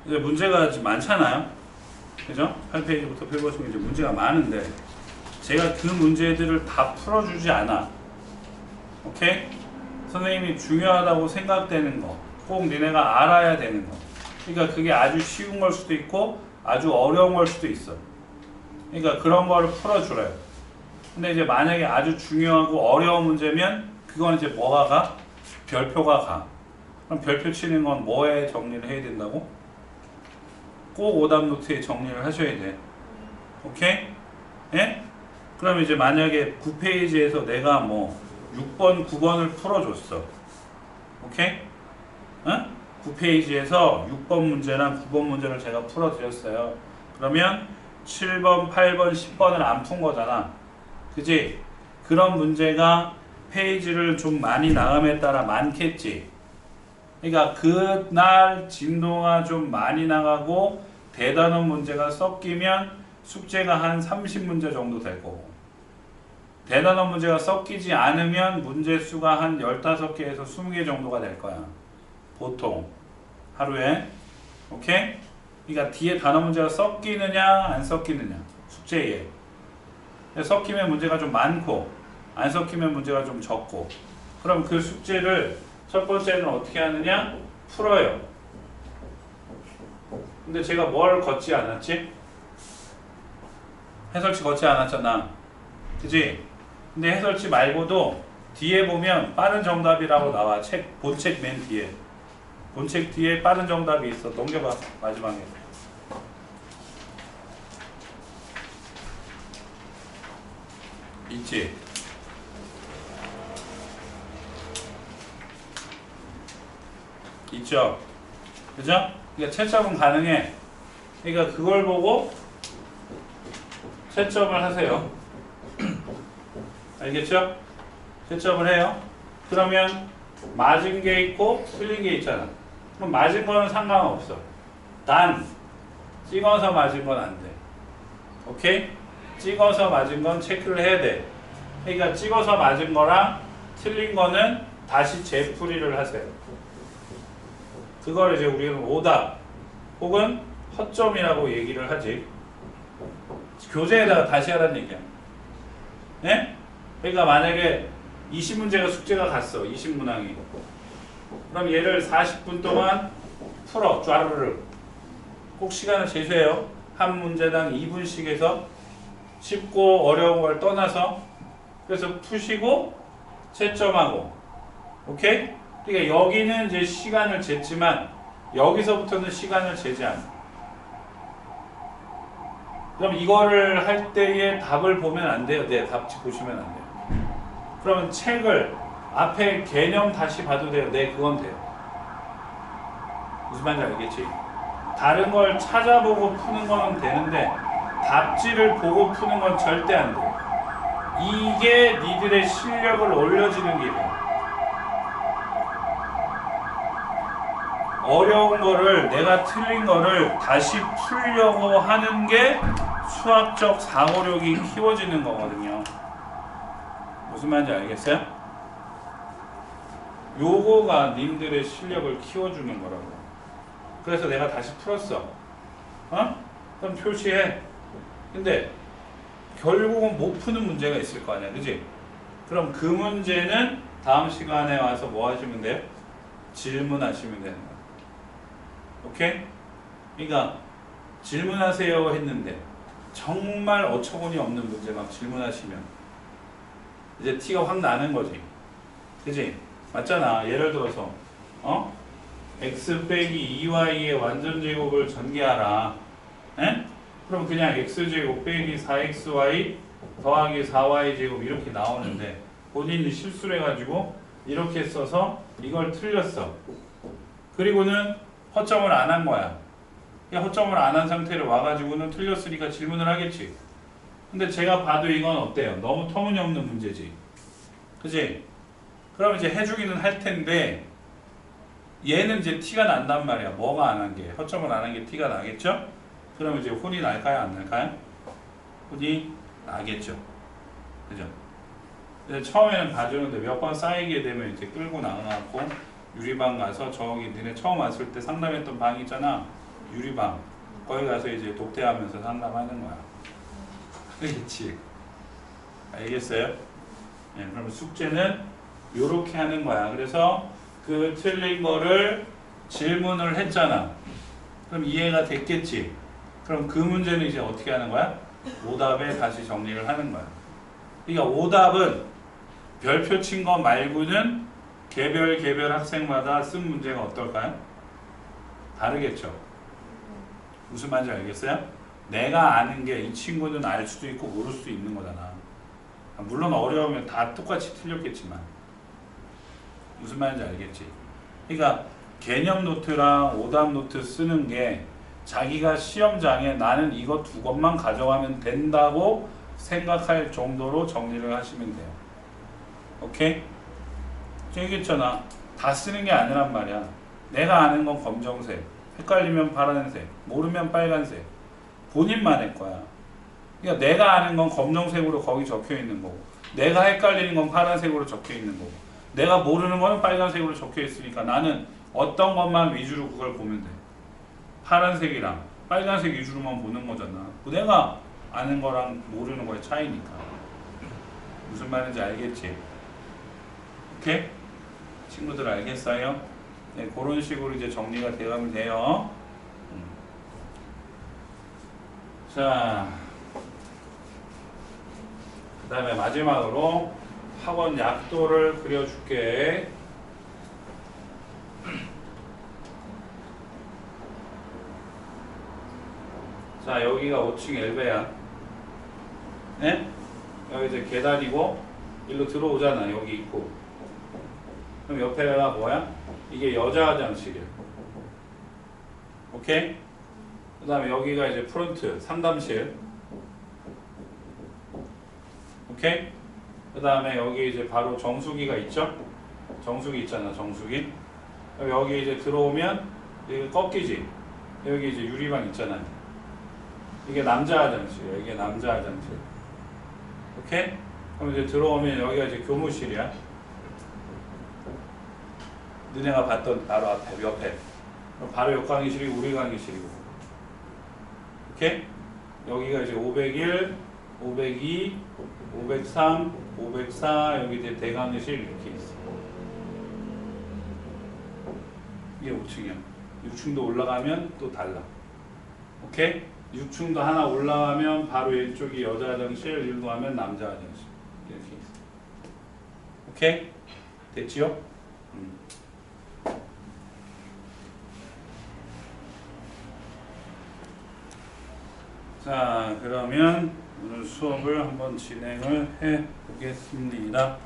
이제 문제가 지금 많잖아요. 그죠? 8페이지부터 펴보시면 이제 문제가 많은데 제가 그 문제들을 다 풀어주지 않아. 오케이? 선생님이 중요하다고 생각되는 거, 꼭 니네가 알아야 되는 거. 그러니까 그게 아주 쉬운 걸 수도 있고 아주 어려운 걸 수도 있어. 그러니까 그런 거를 풀어주래요. 근데 이제 만약에 아주 중요하고 어려운 문제면 그건 이제 뭐가 가? 별표가 가. 그럼 별표 치는 건 뭐에 정리를 해야 된다고? 꼭 오답 노트에 정리를 하셔야 돼. 오케이? 예? 그럼 이제 만약에 9페이지에서 내가 뭐 6번, 9번을 풀어줬어. 오케이? 어? 9페이지에서 6번 문제랑 9번 문제를 제가 풀어드렸어요. 그러면 7번, 8번, 10번을 안 푼 거잖아. 그지? 그런 문제가 페이지를 좀 많이 나감에 따라 많겠지. 그러니까 그날 진도가 좀 많이 나가고 대단원 문제가 섞이면 숙제가 한 30문제 정도 될 거고, 대단원 문제가 섞이지 않으면 문제 수가 한 15개에서 20개 정도가 될 거야. 보통 하루에. 오케이? 그러니까 뒤에 단어 문제가 섞이느냐 안 섞이느냐 숙제에. 섞이면 문제가 좀 많고 안 섞이면 문제가 좀 적고, 그럼 그 숙제를 첫 번째는 어떻게 하느냐? 풀어요. 근데 제가 뭘 걷지 않았지? 해설치 걷지 않았잖아. 그지? 근데 해설치 말고도 뒤에 보면 빠른 정답이라고 나와. 본책 맨 뒤에. 본책 뒤에 빠른 정답이 있어. 넘겨봐. 마지막에. 있지? 있죠? 그죠? 그러니까 채점은 가능해. 그러니까 그걸 보고 채점을 하세요. 알겠죠? 채점을 해요. 그러면 맞은 게 있고 틀린 게 있잖아. 그럼 맞은 거는 상관없어. 단 찍어서 맞은 건 안 돼. 오케이? 찍어서 맞은 건 체크를 해야 돼. 그러니까 찍어서 맞은 거랑 틀린 거는 다시 재풀이를 하세요. 그걸 이제 우리는 오답 혹은 허점이라고 얘기를 하지. 교재에다가 다시 하라는 얘기야. 네? 그러니까 만약에 20문제가 숙제가 갔어. 20문항이. 그럼 얘를 40분 동안 풀어. 쫘르르. 꼭 시간을 제수해요. 한 문제당 2분씩 해서 쉽고 어려운 걸 떠나서. 그래서 푸시고 채점하고. 오케이? 그러니까 여기는 이제 시간을 쟀지만 여기서부터는 시간을 재지 않아. 그럼 이거를 할 때의 답을 보면 안 돼요. 네, 답지 보시면 안 돼요. 그러면 책을 앞에 개념 다시 봐도 돼요. 네, 그건 돼요. 무슨 말인지 알겠지? 다른 걸 찾아보고 푸는 거는 되는데 답지를 보고 푸는 건 절대 안 돼요. 이게 니들의 실력을 올려주는 길이에요. 어려운 거를, 내가 틀린 거를 다시 풀려고 하는 게 수학적 사고력이 키워지는 거거든요. 무슨 말인지 알겠어요? 요거가 님들의 실력을 키워주는 거라고. 그래서 내가 다시 풀었어. 어? 그럼 표시해. 근데 결국은 못 푸는 문제가 있을 거 아니야. 그지? 그럼 그 문제는 다음 시간에 와서 뭐 하시면 돼요? 질문하시면 되는 거야. 오케이? 그러니까 질문하세요 했는데 정말 어처구니 없는 문제 막 질문하시면 이제 티가 확 나는 거지. 그지? 맞잖아. 예를 들어서 x 빼기 2y의 완전제곱을 전개하라. 에? 그럼 그냥 x제곱 빼기 4xy 더하기 4y제곱 이렇게 나오는데 본인이 실수를 해가지고 이렇게 써서 이걸 틀렸어. 그리고는 허점을 안 한 거야. 허점을 안 한 상태로 와가지고는 틀렸으니까 질문을 하겠지. 근데 제가 봐도 이건 어때요? 너무 터무니없는 문제지. 그지? 그럼 이제 해주기는 할 텐데 얘는 이제 티가 난단 말이야. 뭐가 안 한 게? 허점을 안 한 게 티가 나겠죠? 그럼 이제 혼이 날까요? 안 날까요? 혼이 나겠죠. 그죠? 근데 처음에는 봐주는데 몇 번 쌓이게 되면 이제 끌고 나가고 유리방 가서 저기 니네 처음 왔을 때 상담했던 방 있잖아. 유리방 거기 가서 이제 독대하면서 상담하는 거야. 알겠지? 알겠어요? 네, 그럼 숙제는 요렇게 하는 거야. 그래서 그 틀린 거를 질문을 했잖아. 그럼 이해가 됐겠지? 그럼 그 문제는 이제 어떻게 하는 거야? 오답에 다시 정리를 하는 거야. 그러니까 오답은 별표 친 거 말고는 개별 학생마다 쓴 문제가 어떨까요? 다르겠죠? 무슨 말인지 알겠어요? 내가 아는 게 이 친구는 알 수도 있고 모를 수도 있는 거잖아. 물론 어려우면 다 똑같이 틀렸겠지만 무슨 말인지 알겠지? 그러니까 개념 노트랑 오답 노트 쓰는 게 자기가 시험장에 나는 이거 두 것만 가져가면 된다고 생각할 정도로 정리를 하시면 돼요. 오케이? 얘기했잖아. 다 쓰는 게 아니란 말이야. 내가 아는 건 검정색, 헷갈리면 파란색, 모르면 빨간색. 본인만의 거야. 그러니까 내가 아는 건 검정색으로 거기 적혀 있는 거고, 내가 헷갈리는 건 파란색으로 적혀 있는 거고, 내가 모르는 거는 빨간색으로 적혀 있으니까 나는 어떤 것만 위주로 그걸 보면 돼. 파란색이랑 빨간색 위주로만 보는 거잖아. 내가 아는 거랑 모르는 거의 차이니까. 무슨 말인지 알겠지? 오케이? 친구들 알겠어요? 네, 그런 식으로 이제 정리가 되가면 돼요. 자, 그 다음에 마지막으로 학원 약도를 그려줄게. 자, 여기가 5층 엘베야. 네? 여기 이제 계단이고, 일로 들어오잖아. 여기 있고. 그럼 옆에가 뭐야? 이게 여자 화장실이야. 오케이? 그 다음에 여기가 이제 프론트, 상담실. 오케이? 그 다음에 여기 이제 바로 정수기가 있죠? 정수기 있잖아, 정수기. 여기 이제 들어오면, 여기 꺾이지? 여기 이제 유리방 있잖아. 이게 남자 화장실이야. 이게 남자 화장실. 오케이? 그럼 이제 들어오면 여기가 이제 교무실이야. 너네가 봤던 바로 앞에, 옆에. 바로 옆 강의실이고 우리 강의실이고. 오케이? 여기가 이제 501, 502, 503, 504, 여기 이제 대강의실 이렇게 있어. 이게 5층이야. 6층도 올라가면 또 달라. 오케이? 6층도 하나 올라가면 바로 왼쪽이 여자 화장실, 일로 가면 남자 화장실. 이렇게 있어. 오케이? 됐지요? 자, 그러면 오늘 수업을 한번 진행을 해 보겠습니다.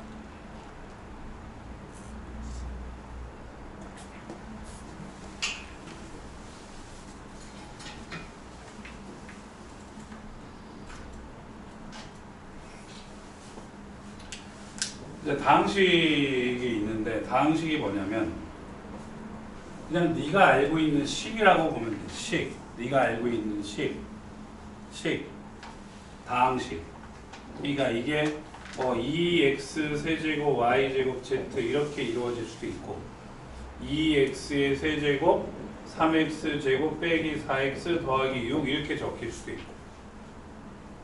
이제 다항식이 있는데, 다항식이 뭐냐면 그냥 네가 알고 있는 식이라고 보면 돼. 식. 네가 알고 있는 식. 다항식. 그러니까 이게 뭐 2x 세제곱 y제곱 z 이렇게 이루어질 수도 있고, 2x의 세제곱 3x 제곱 빼기 4x 더하기 6 이렇게 적힐 수도 있고,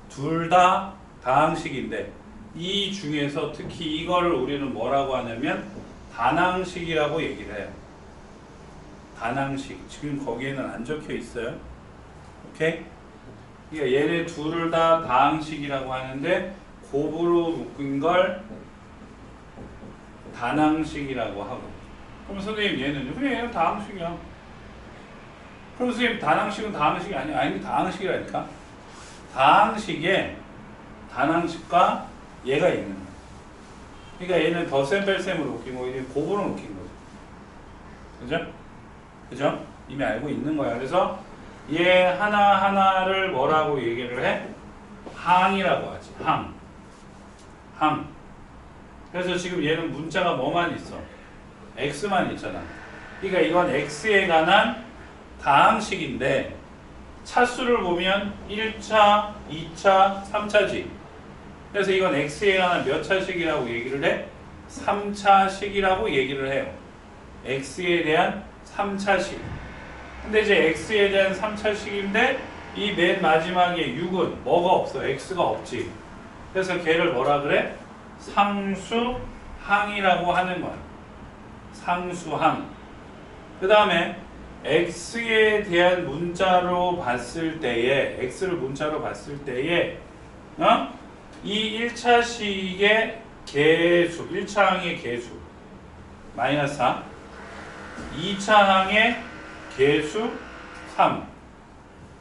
둘 다 다항식인데 이 중에서 특히 이거를 우리는 뭐라고 하냐면 단항식이라고 얘기를 해요. 단항식. 지금 거기에는 안 적혀 있어요. 오케이? 그러니까 얘네 둘을 다 다항식이라고 하는데 곱으로 묶은 걸 단항식이라고 하고. 그럼 선생님 얘는요? 그래, 얘는 다항식이야. 그럼 선생님 단항식은 다항식이 아니야? 아니, 다항식이라니까. 다항식에 단항식과 얘가 있는 거야. 그러니까 얘는 덧셈 뺄셈으로 묶인 거고 얘는 곱으로 묶인 거죠. 그죠? 그죠? 이미 알고 있는 거야. 그래서 얘 하나하나를 뭐라고 얘기를 해? 항이라고 하지. 항. 그래서 지금 얘는 문자가 뭐만 있어? x만 있잖아. 그러니까 이건 x에 관한 다항식인데 차수를 보면 1차, 2차, 3차지. 그래서 이건 x에 관한 몇 차식이라고 얘기를 해? 3차식이라고 얘기를 해요. x에 대한 3차식. 근데 이제 x에 대한 3차식인데 이 맨 마지막에 6은 뭐가 없어? x가 없지. 그래서 걔를 뭐라 그래? 상수항이라고 하는 거야. 상수항. 그 다음에 x에 대한 문자로 봤을 때에 x를 문자로 봤을 때에 이 1차식의 개수 1차항의 개수 마이너스 4 2차항의 개수 3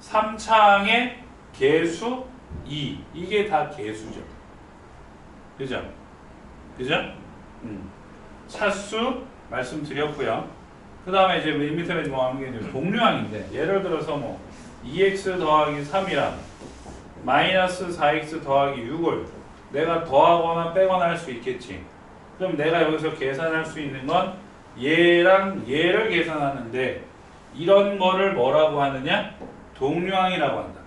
3차항의 개수 2 이게 다 개수죠. 그죠? 그죠? 차수 말씀드렸고요. 그 다음에 이제 맨 밑에 뭐 하는 게 동류항인데 예를 들어서 뭐 2x 더하기 3이랑 마이너스 4x 더하기 6을 내가 더하거나 빼거나 할 수 있겠지. 그럼 내가 여기서 계산할 수 있는 건 얘랑 얘를 계산하는데 이런 거를 뭐라고 하느냐? 동류항이라고 한다.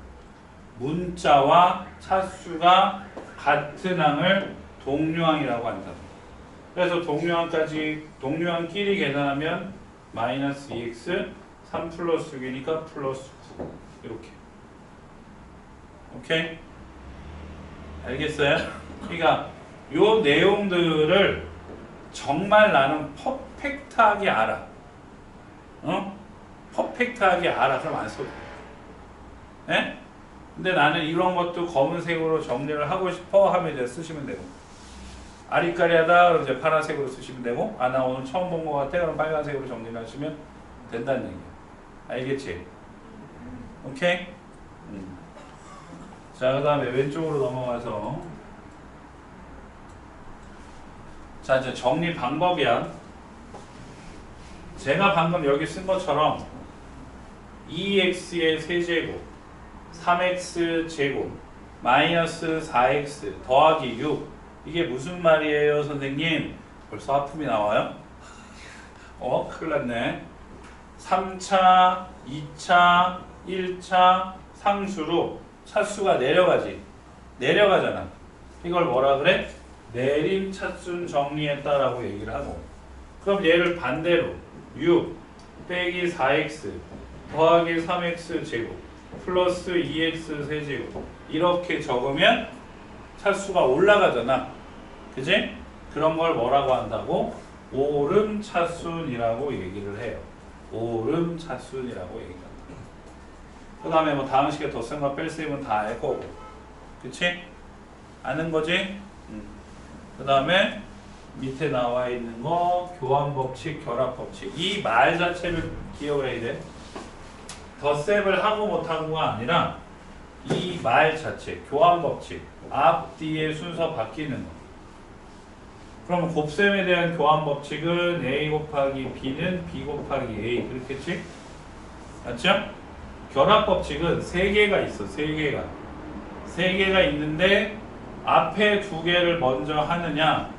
문자와 차수가 같은 항을 동류항이라고 한다. 그래서 동류항끼리 계산하면 마이너스 2x 3 플러스 6이니까 플러스 9 이렇게. 오케이? 알겠어요? 그러니까 요 내용들을 정말 나는 퍼펙트하게 알아. 퍼펙트하게 알아. 그럼 안 써도 돼. 예? 근데 나는 이런 것도 검은색으로 정리를 하고 싶어 하면 이제 쓰시면 되고, 아리까리하다 그럼 이제 파란색으로 쓰시면 되고, 아 나 오늘 처음 본 것 같아 그럼 빨간색으로 정리를 하시면 된다는 얘기야. 알겠지? 오케이? 자, 그 다음에 왼쪽으로 넘어가서 자 이제 정리 방법이야. 제가 방금 여기 쓴 것처럼 2x의 세제곱 3x 제곱 마이너스 4x 더하기 6 이게 무슨 말이에요 선생님? 벌써 하품이 나와요? 큰일 났네. 3차, 2차, 1차 상수로 차수가 내려가잖아. 이걸 뭐라 그래? 내림 차순 정리했다라고 얘기를 하고, 그럼 얘를 반대로 6 빼기 4x 더하기 3x 제곱 플러스 2x 세제곱 이렇게 적으면 차수가 올라가잖아. 그지? 그런 걸 뭐라고 한다고? 오름차순이라고 얘기를 해요. 오름차순이라고 얘기한다. 그 다음에 뭐 다음 시간에 덧셈과 뺄셈은 다 알 거고. 그치? 아는 거지? 그 다음에 밑에 나와 있는 거 교환법칙, 결합법칙. 이 말 자체를 기억을 해야 돼. 덧셈을 하고 못하고가 아니라 이 말 자체, 교환법칙. 앞, 뒤에 순서 바뀌는 거. 그럼 곱셈에 대한 교환법칙은 A 곱하기 B는 B 곱하기 A. 그렇겠지? 맞죠? 결합법칙은 3개가 있어. 3개가. 3개가 있는데 앞에 2개를 먼저 하느냐,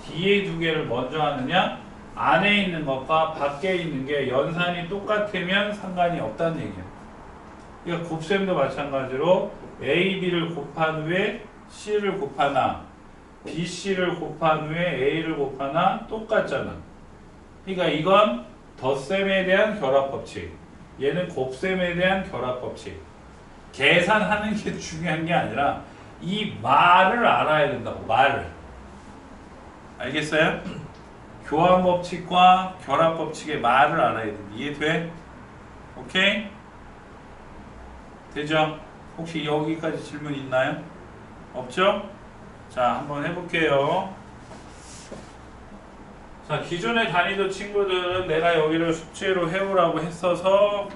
뒤에 2개를 먼저 하느냐, 안에 있는 것과 밖에 있는 게 연산이 똑같으면 상관이 없다는 얘기야. 그러니까 곱셈도 마찬가지로 A, B를 곱한 후에 C를 곱하나 B, C를 곱한 후에 A를 곱하나 똑같잖아. 그러니까 이건 덧셈에 대한 결합법칙, 얘는 곱셈에 대한 결합법칙. 계산하는 게 중요한 게 아니라 이 말을 알아야 된다고. 말을. 알겠어요? 교환법칙과 결합법칙의 말을 알아야 돼. 이해돼? 오케이? 되죠? 혹시 여기까지 질문 있나요? 없죠? 자, 한번 해볼게요. 자, 기존에 다니던 친구들은 내가 여기를 숙제로 해오라고 했어서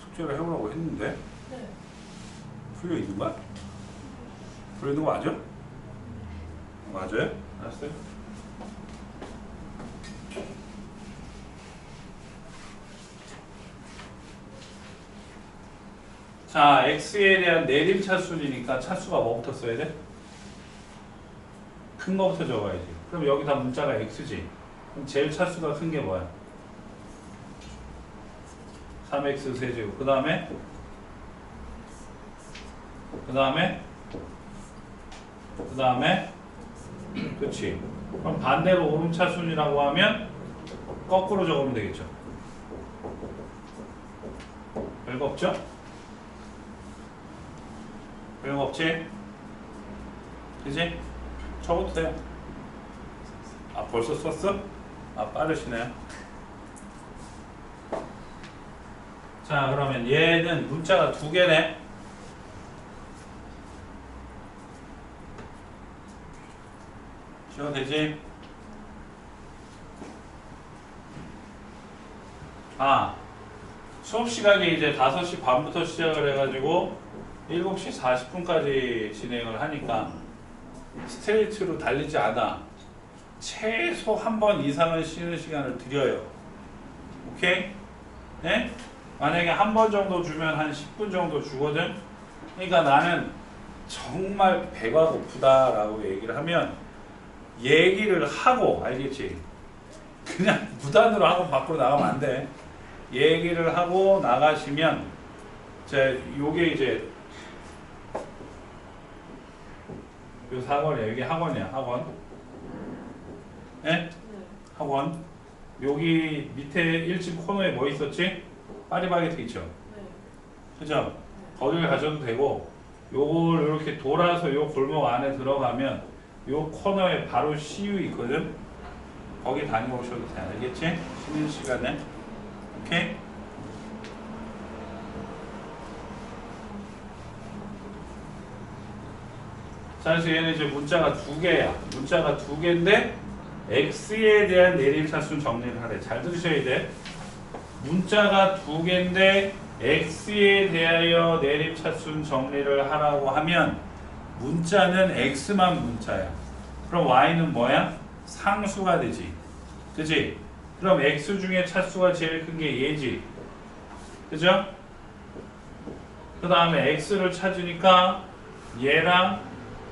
숙제로 해오라고 했는데 네. 풀려 있는 거야? 풀려 있는 거 맞아? 맞아요? 알았어요? 자, x에 대한 내림 차수니까 차수가 뭐부터 써야 돼? 큰 거부터 적어야지. 그럼 여기 다 문자가 x지. 그럼 제일 차수가 큰 게 뭐야? 3x 세제곱. 그 다음에 그치. 그럼 반대로 오름차순이라고 하면 거꾸로 적으면 되겠죠. 별거 없죠? 별거 없지? 그지? 적어도 돼요. 아, 벌써 썼어? 아, 빠르시네요. 자, 그러면 얘는 문자가 두 개네. 쉬어도 되지? 아, 수업 시간이 이제 5시 반부터 시작을 해가지고 7시 40분까지 진행을 하니까 스트레이트로 달리지 않아. 최소 한 번 이상은 쉬는 시간을 드려요. 오케이? 네? 만약에 한 번 정도 주면 한 10분 정도 주거든? 그러니까 나는 정말 배가 고프다 라고 얘기를 하면 얘기를 하고, 알겠지? 그냥 무단으로 학원 밖으로 나가면 안 돼. 얘기를 하고 나가시면 요게 이제 요 학원이야. 여기 학원이야. 학원. 네? 학원. 여기 밑에 1층 코너에 뭐 있었지? 파리바게트 있죠? 그죠? 거기를 가셔도 되고, 요걸 이렇게 돌아서 요 골목 안에 들어가면 요 코너에 바로 CU 있거든? 거기 다녀오셔도 돼. 알겠지? 쉬는 시간에. 오케이? 자, 그래서 얘는 이제 문자가 두 개야. 문자가 두 개인데 x에 대한 내림차순 정리를 하래. 잘 들으셔야 돼. 문자가 두 개인데 x에 대하여 내림차순 정리를 하라고 하면 문자는 x만 문자야. 그럼 y는 뭐야? 상수가 되지. 그지? 그럼 x 중에 차수가 제일 큰 게 얘지. 그죠? 그 다음에 x를 찾으니까 얘랑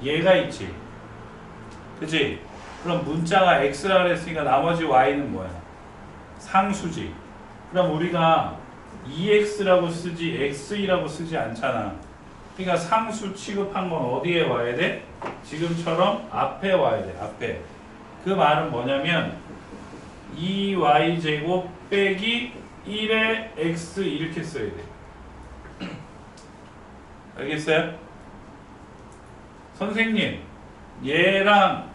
얘가 있지. 그지? 그럼 문자가 x라 그랬으니까 나머지 y는 뭐야? 상수지. 그럼 우리가 ex라고 쓰지 x이라고 쓰지 않잖아. 그러니까 상수 취급한 건 어디에 와야 돼? 지금처럼 앞에 와야 돼. 앞에. 그 말은 뭐냐면 2y제곱 빼기 1의 x 이렇게 써야 돼. 알겠어요? 선생님, 얘랑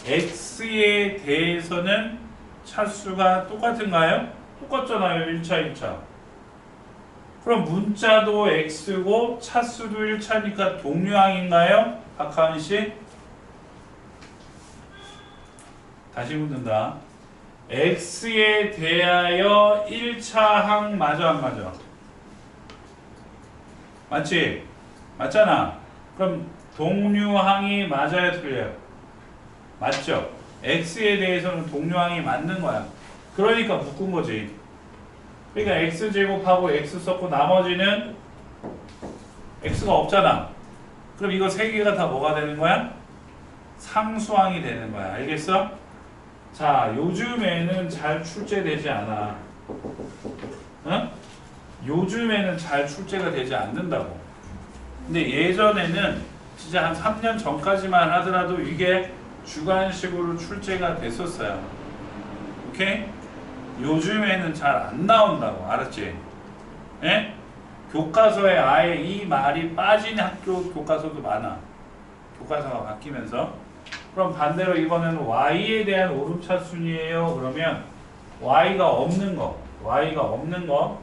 x에 대해서는 차수가 똑같은가요? 똑같잖아요. 1차, 2차. 그럼 문자도 x고 차수도 1차니까 동류항인가요? 박하은 씨? 다시 묻는다. x에 대하여 1차 항 맞아 안 맞아? 맞지? 맞잖아. 그럼 동류항이 맞아야 틀려요? 맞죠? x에 대해서는 동류항이 맞는 거야. 그러니까 묶은 거지. 그러니까 x제곱하고 x 썼고 나머지는 x가 없잖아. 그럼 이거 세 개가 다 뭐가 되는 거야? 상수항이 되는 거야. 알겠어? 자, 요즘에는 잘 출제되지 않아. 응? 요즘에는 잘 출제가 되지 않는다고. 근데 예전에는 진짜 한 3년 전까지만 하더라도 이게 주관식으로 출제가 됐었어요. 오케이? 요즘에는 잘 안 나온다고. 알았지? 예? 교과서에 아예 이 말이 빠진 학교 교과서도 많아. 교과서가 바뀌면서. 그럼 반대로 이번에는 y에 대한 오름차순이에요. 그러면 y가 없는 거. y가 없는 거.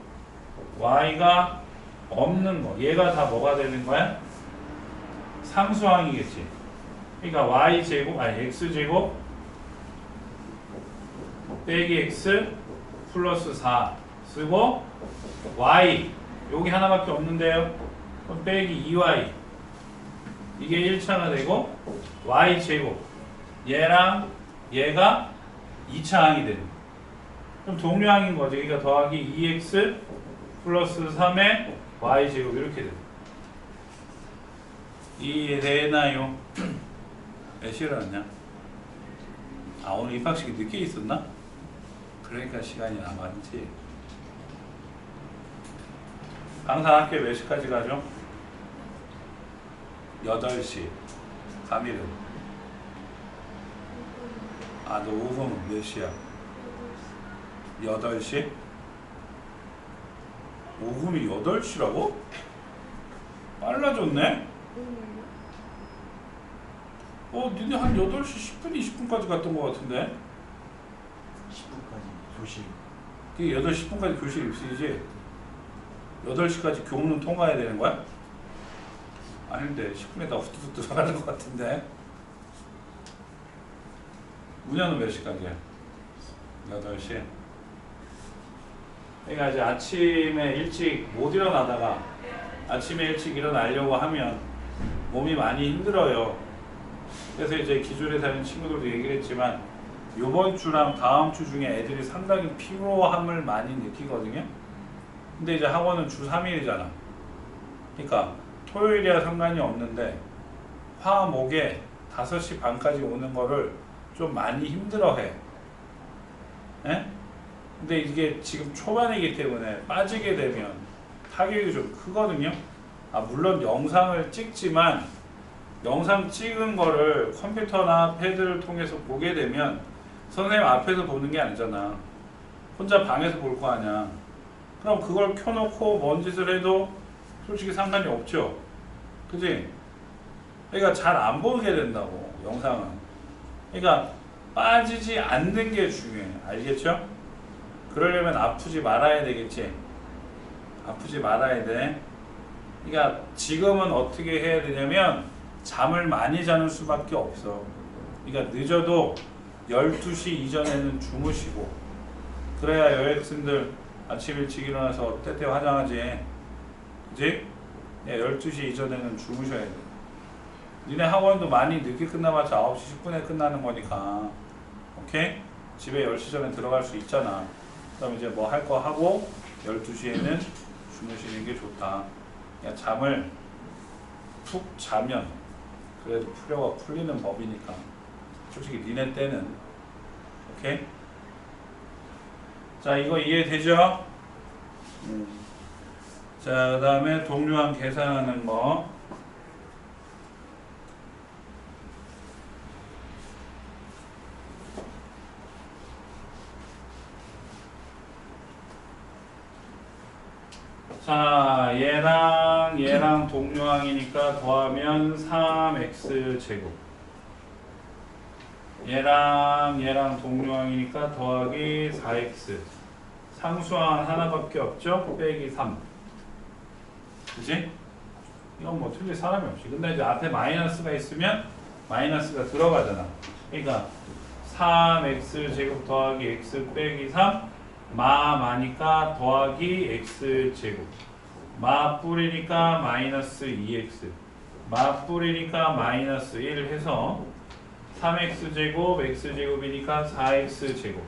얘가 다 뭐가 되는 거야? 상수항이겠지. 그러니까 y제곱, x제곱 빼기 x 플러스 4 쓰고 y 여기 하나밖에 없는데요. 그럼 빼기 2y 이게 1차가 되고 y제곱 얘랑 얘가 2차항이 되는. 그럼 동류항인 거지. 그러니까 더하기 2x 플러스 3의 y제곱 이렇게 돼. 이해되나요? 몇 시에 일어났냐? 아, 오늘 입학식이 늦게 있었나? 그러니까 시간이 남았지. 강사 학교 몇 시까지 가죠? 8시. 3일은? 아, 너 오후는 몇 시야? 8시? 오후이 8시라고? 빨라졌네? 니네 한 8시 10분, 20분까지 갔던 것 같은데? 10분까지 교실. 그게 8시 10분까지 교실 입시지? 8시까지 교문은 통과해야 되는 거야? 아닌데 10분에 다 후두둑 들어가는 것 같은데? 문현은 몇 시까지야? 8시. 그러니까 이제 아침에 일찍 못 일어나다가 아침에 일찍 일어나려고 하면 몸이 많이 힘들어요. 그래서 이제 기존에 다니는 친구들도 얘기를 했지만 이번 주랑 다음 주 중에 애들이 상당히 피로함을 많이 느끼거든요. 근데 이제 학원은 주 3일이잖아. 그러니까 토요일이야 상관이 없는데 화, 목에 5시 반까지 오는 거를 좀 많이 힘들어해. 에? 근데 이게 지금 초반이기 때문에 빠지게 되면 타격이 좀 크거든요. 물론 영상을 찍지만 영상 찍은 거를 컴퓨터나 패드를 통해서 보게 되면 선생님 앞에서 보는 게 아니잖아. 혼자 방에서 볼 거 아니야. 그럼 그걸 켜놓고 뭔 짓을 해도 솔직히 상관이 없죠. 그지? 그러니까 잘 안 보게 된다고, 영상은. 그러니까 빠지지 않는 게 중요해. 알겠죠? 그러려면 아프지 말아야 되겠지. 아프지 말아야 돼. 그러니까 지금은 어떻게 해야 되냐면 잠을 많이 자는 수밖에 없어. 그러니까 늦어도 12시 이전에는 주무시고, 그래야 여학생들 아침 일찍 일어나서 때때 화장하지. 그치? 12시 이전에는 주무셔야 돼. 니네 학원도 많이 늦게 끝나봤자 9시 10분에 끝나는 거니까. 오케이? 집에 10시 전에 들어갈 수 있잖아. 그럼 이제 뭐 할 거 하고 12시에는 주무시는 게 좋다. 그냥 잠을 푹 자면 그래도 풀려가 풀리는 법이니까. 솔직히 니네 때는. 오케이? 자, 이거 이해되죠? 자, 그 다음에 동류항 계산하는 거. 자, 얘랑 동류항이니까 더하면 3x제곱. 얘랑 동류항이니까 더하기 4x. 상수항 하나밖에 없죠? 빼기 3. 그치? 이건 뭐 틀릴 사람이 없지. 근데 이제 앞에 마이너스가 있으면 마이너스가 들어가잖아. 그러니까 3x제곱 더하기 x 빼기 3. 마니까 더하기 x제곱. 마 뿌리니까 마이너스 2x. 마 뿌리니까 마이너스 1 해서 3x제곱 x제곱이니까 4x제곱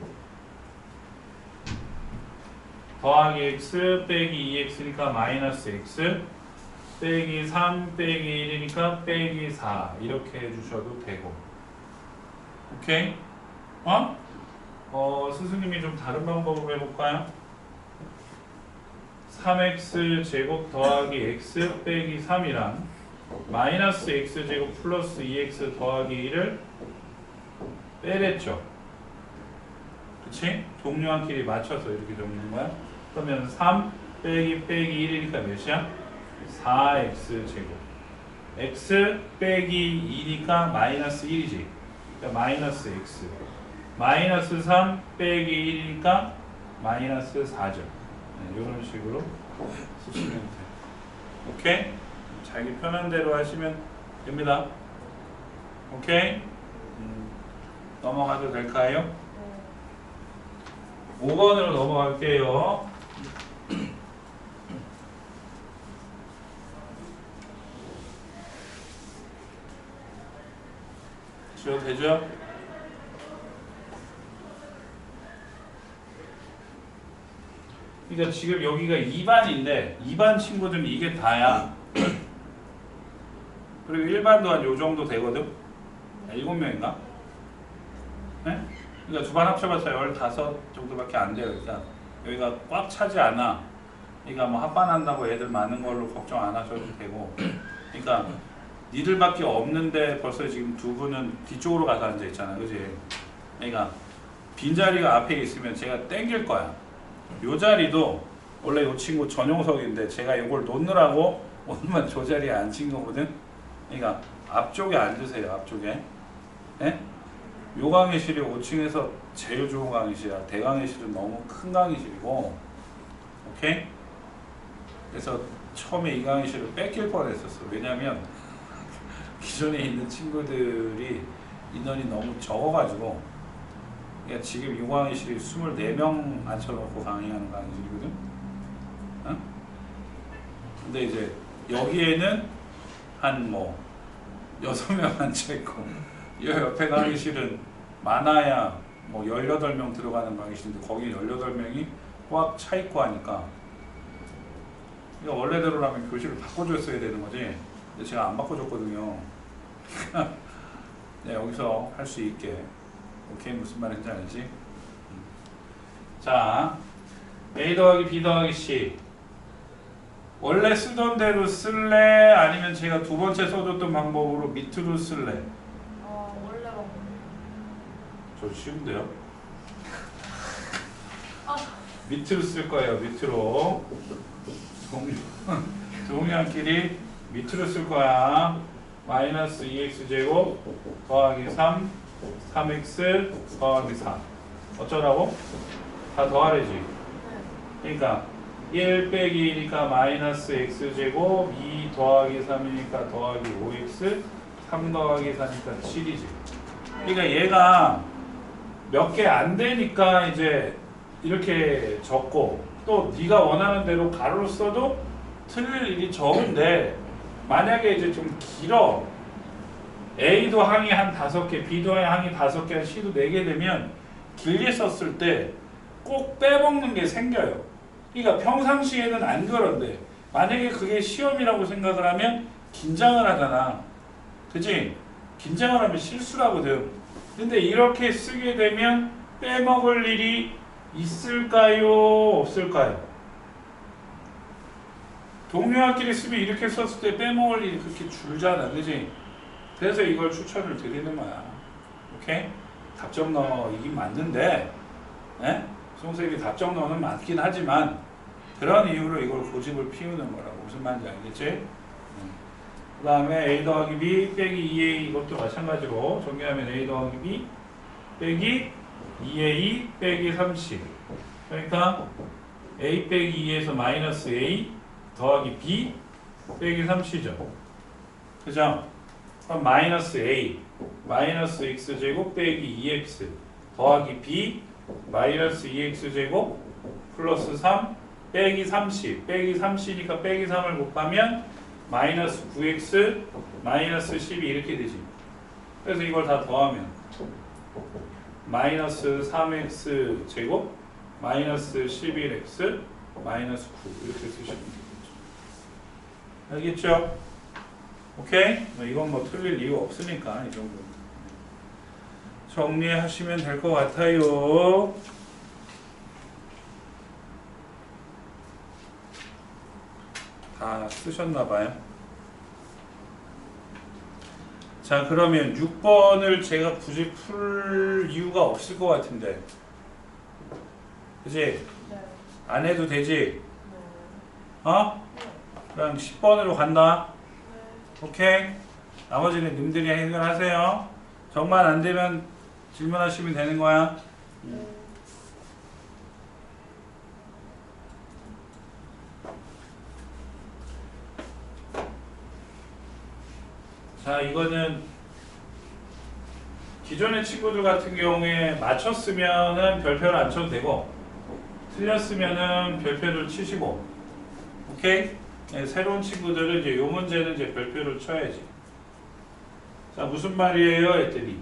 더하기 x 빼기 2x니까 마이너스 x 빼기 3 빼기 1이니까 빼기 4 이렇게 해주셔도 되고. 오케이? 스승님이 좀 다른 방법으로 해볼까요? 3x제곱 더하기 x 빼기 3이랑 마이너스 x제곱 플러스 2x 더하기 1을 빼랬죠. 그치? 동류항끼리 맞춰서 이렇게 적는 거야. 그러면 3 빼기 1이니까 몇이야? 4x제곱. x 빼기 2니까 마이너스 1이지. 그러니까 마이너스 x. 마이너스 3 빼기 1이니까 마이너스 4죠. 이런 식으로 쓰시면 돼요. 오케이? 자기 편한 대로 하시면 됩니다. 오케이? 넘어가도 될까요? 5번으로 넘어갈게요. 지워도 되죠? 그러니까 지금 여기가 2반인데 2반 친구들은 이게 다야. 그리고 1반도 한 요 정도 되거든? 7명인가? 네? 그러니까 두 반 합쳐봤자 15 정도밖에 안 돼요. 그러니까 여기가 꽉 차지 않아. 그러니까 뭐 합반한다고 애들 많은 걸로 걱정 안 하셔도 되고. 그러니까 니들밖에 없는데 벌써 지금 두 분은 뒤쪽으로 가서 앉아 있잖아. 그지? 그러니까 빈자리가 앞에 있으면 제가 땡길 거야. 요 자리도 원래 이 친구 전용석인데 제가 이걸 놓느라고 오늘만 저 자리에 앉힌 거거든. 그러니까 앞쪽에 앉으세요. 앞쪽에. 예? 요 강의실이 5층에서 제일 좋은 강의실이야. 대강의실은 너무 큰 강의실이고, 오케이? 그래서 처음에 이 강의실을 뺏길 뻔했었어. 왜냐면 기존에 있는 친구들이 인원이 너무 적어가지고, 그러니까 지금 이 강의실이 24명 앉혀놓고 강의하는 강의실이거든. 어? 근데 이제 여기에는 한 뭐 6명 앉혀있고, 이 옆에 강의실은 많아야 뭐 18명 들어가는 강의실인데 거기 18명이 꽉 차있고 하니까, 그러니까 원래대로라면 교실을 바꿔줬어야 되는 거지. 근데 제가 안 바꿔줬거든요. 네, 여기서 할 수 있게. 오케이, 무슨 말인지 알지? 자, A 더하기 B 더하기 C. 원래 쓰던 대로 쓸래? 아니면 제가 두 번째 써줬던 방법으로 밑으로 쓸래? 원래 방법. 저 쉬운데요? 아. 밑으로 쓸 거예요. 밑으로. 동량끼리 밑으로 쓸 거야. 마이너스 2x제곱 더하기 3, 3x 더하기 4. 어쩌라고? 다 더하래지. 그러니까 1 빼기 2니까 마이너스 x제곱, 2 더하기 3이니까 더하기 5x, 3 더하기 4니까 7이지. 그러니까 얘가 몇 개 안 되니까 이제 이렇게 적고, 또 네가 원하는 대로 가로로 써도 틀릴 일이 적은데, 만약에 이제 좀 길어, A도 항이 한 5개, B도 항이 5개, C도 4개 되면 길게 썼을 때 꼭 빼먹는 게 생겨요. 그러니까 평상시에는 안 그런데 만약에 그게 시험이라고 생각을 하면 긴장을 하잖아. 그치? 긴장을 하면 실수라거든. 근데 이렇게 쓰게 되면 빼먹을 일이 있을까요? 없을까요? 동료학끼리 쓰면 이렇게 썼을 때 빼먹을 일이 그렇게 줄잖아. 그치? 그래서 이걸 추천을 드리는 거야. 오케이? 답정너이긴 맞는데, 예? 송쌤이 답정너는 맞긴 하지만, 그런 이유로 이걸 고집을 피우는 거라고. 무슨 말인지 알겠지? 그 다음에 A 더하기 B 빼기 2A, 이것도 마찬가지로 정리하면 A 더하기 B 빼기 2A 빼기 3C. 그러니까 A 빼기 2에서 마이너스 A 더하기 B 빼기 3C죠. 그죠? 그럼 마이너스 A 마이너스 X제곱 빼기 2X 더하기 B 마이너스 2X제곱 플러스 3 빼기 3C. 빼기 3C니까 빼기 3을 곱하면 마이너스 9X 마이너스 12 이렇게 되지. 그래서 이걸 다 더하면 마이너스 3X 제곱 마이너스 11X 마이너스 9 이렇게 쓰시면 되겠죠. 알겠죠? 오케이? 이건 뭐 틀릴 이유 없으니까 이 정도 정리하시면 될 것 같아요. 다 쓰셨나봐요. 자, 그러면 6번을 제가 굳이 풀 이유가 없을 것 같은데, 그치? 네. 안 해도 되지? 네. 어? 그럼 10번으로 간다. 네. 오케이? 나머지는 님들이 해결하세요. 정말 안 되면 질문하시면 되는 거야. 네. 자, 이거는 기존의 친구들 같은 경우에 맞췄으면은 별표를 안 쳐도 되고, 틀렸으면은 별표를 치시고, 오케이? 네, 새로운 친구들은 이제 요 문제는 이제 별표를 쳐야지. 자, 무슨 말이에요? 했더니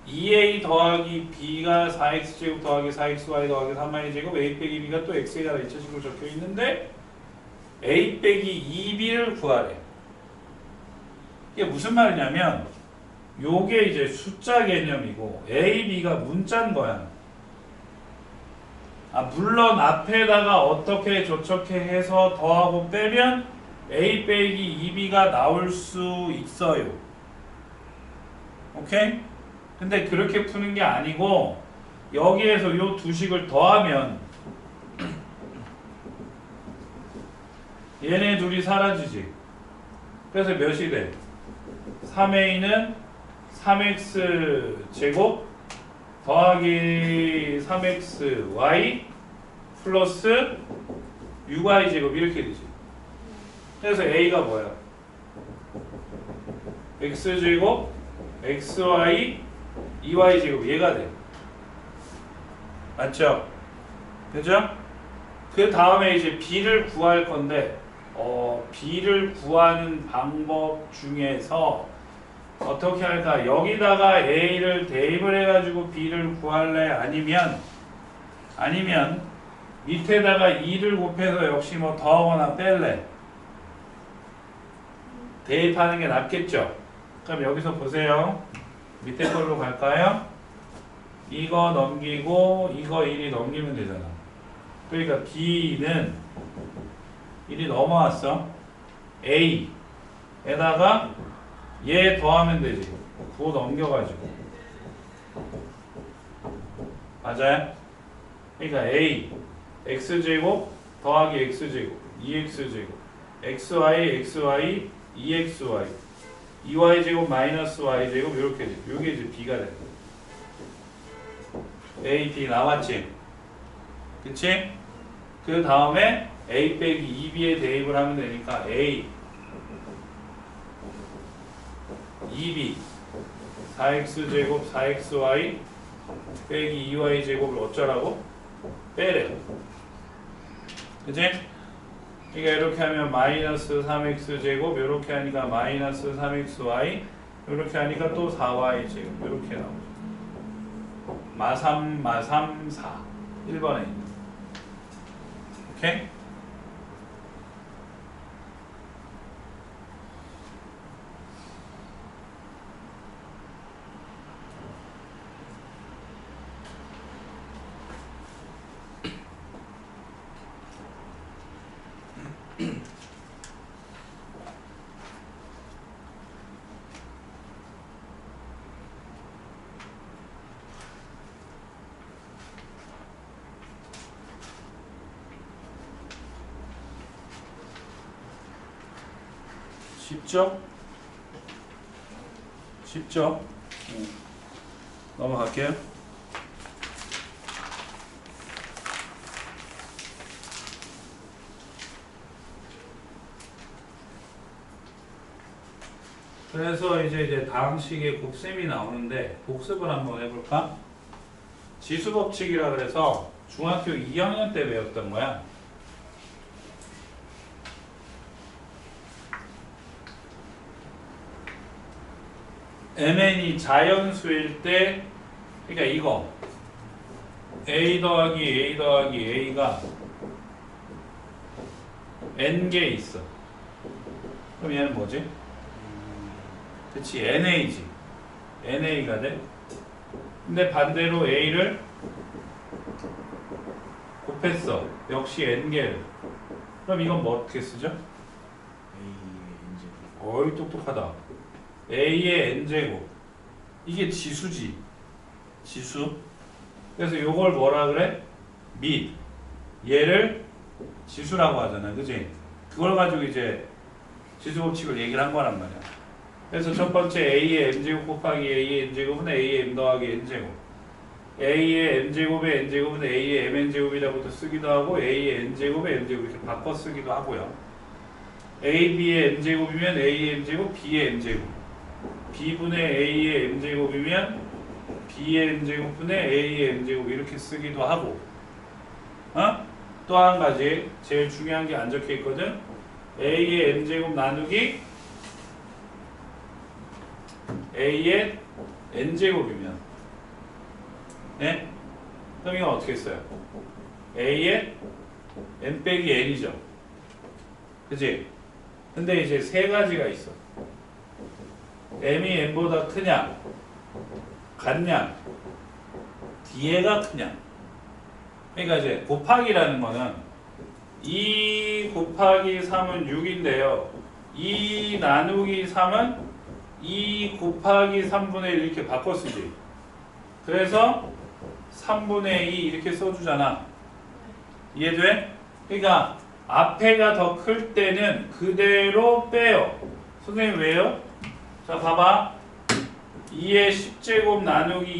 2a 더하기 b가 4x제곱 더하기 4xy 더하기 3y제곱 a 빼기 b가 또 x에다가 2차식으로 적혀 있는데 a 빼기 2b를 구하래. 이게 무슨 말이냐면 요게 이제 숫자 개념이고 a, b가 문자인 거야. 물론 앞에다가 어떻게 저렇게 해서 더하고 빼면 a 빼기 2b가 나올 수 있어요. 오케이? 근데 그렇게 푸는 게 아니고 여기에서 요 두 식을 더하면 얘네 둘이 사라지지. 그래서 몇이 돼? 3a는 3x 제곱 더하기 3xy 플러스 6y 제곱 이렇게 되지. 그래서 a가 뭐야? x 제곱 xy 2y 제곱 얘가 돼. 맞죠? 그죠? 그 다음에 이제 b를 구할 건데 b를 구하는 방법 중에서 어떻게 할까? 여기다가 a를 대입을 해가지고 b를 구할래? 아니면 밑에다가 2를 곱해서 역시 뭐 더하거나 뺄래? 대입하는 게 낫겠죠? 그럼 여기서 보세요. 밑에 걸로 갈까요? 이거 넘기고 이거 1이 넘기면 되잖아. 그러니까 b는 1이 넘어왔어. a에다가 얘 더하면 되지. 9 넘겨가지고. 맞아요? 그러니까 a x제곱 더하기 x제곱 2x제곱 xy 2xy 2y제곱 마이너스 y제곱 이렇게 돼. 요게 이제 b가 돼. a, b 나왔지? 그치? 그 다음에 a 빼기 2b에 대입을 하면 되니까 a 2b 4x제곱 4xy 빼기 2y제곱을 어쩌라고? 빼래. 그치? 그러니까 이렇게 하면 마이너스 3x제곱 이렇게 하니까 마이너스 3xy 이렇게 하니까 또 4y제곱 이렇게 나오죠. 마삼 4 1번에 있는. 오케이? 쉽죠? 쉽죠? 넘어갈게요. 그래서 이제 다음 시기에 곱셈이 나오는데 복습을 한번 해볼까? 지수법칙이라 그래서 중학교 2학년 때 배웠던 거야. mn이 자연수일 때, 그러니까 이거 a 더하기 a 더하기 a가 n개 있어. 그럼 얘는 뭐지? 그치, na지. na가 돼. 근데 반대로 a를 곱했어. 역시 n개를. 그럼 이건 뭐 어떻게 쓰죠? 어이 똑똑하다. a의 n제곱. 이게 지수지. 지수. 그래서 요걸 뭐라 그래? 및 얘를 지수라고 하잖아. 그지? 그걸 가지고 이제 지수법칙을 얘기를 한 거란 말이야. 그래서 첫 번째 a의 m제곱 곱하기 a의 n제곱은 a의 m 더하기 n제곱. a의 m제곱의 n제곱은 a의 mn제곱이라고도 쓰기도 하고 a의 n제곱의 m제곱 이렇게 바꿔 쓰기도 하고요. ab의 m제곱이면 a의 m제곱, b의 m제곱. b분의 a의 m제곱이면 b의 m제곱분의 a의 m제곱 이렇게 쓰기도 하고, 또 한 가지 제일 중요한 게 안 적혀 있거든. a의 m제곱 나누기 a의 n제곱이면, 네? 그럼 이건 어떻게 써요? a의 n 빼기 n이죠. 그치? 근데 이제 세 가지가 있어. m이 n보다 크냐, 같냐, 뒤에가 크냐. 그러니까 이제 곱하기라는 거는 2 곱하기 3은 6인데요. 2 나누기 3은 2 곱하기 3분의 1 이렇게 바꿔 쓰지. 그래서 3분의 2 이렇게 써주잖아. 이해돼? 그러니까 앞에가 더 클 때는 그대로 빼요. 선생님 왜요? 자 봐봐. 2의 10제곱 나누기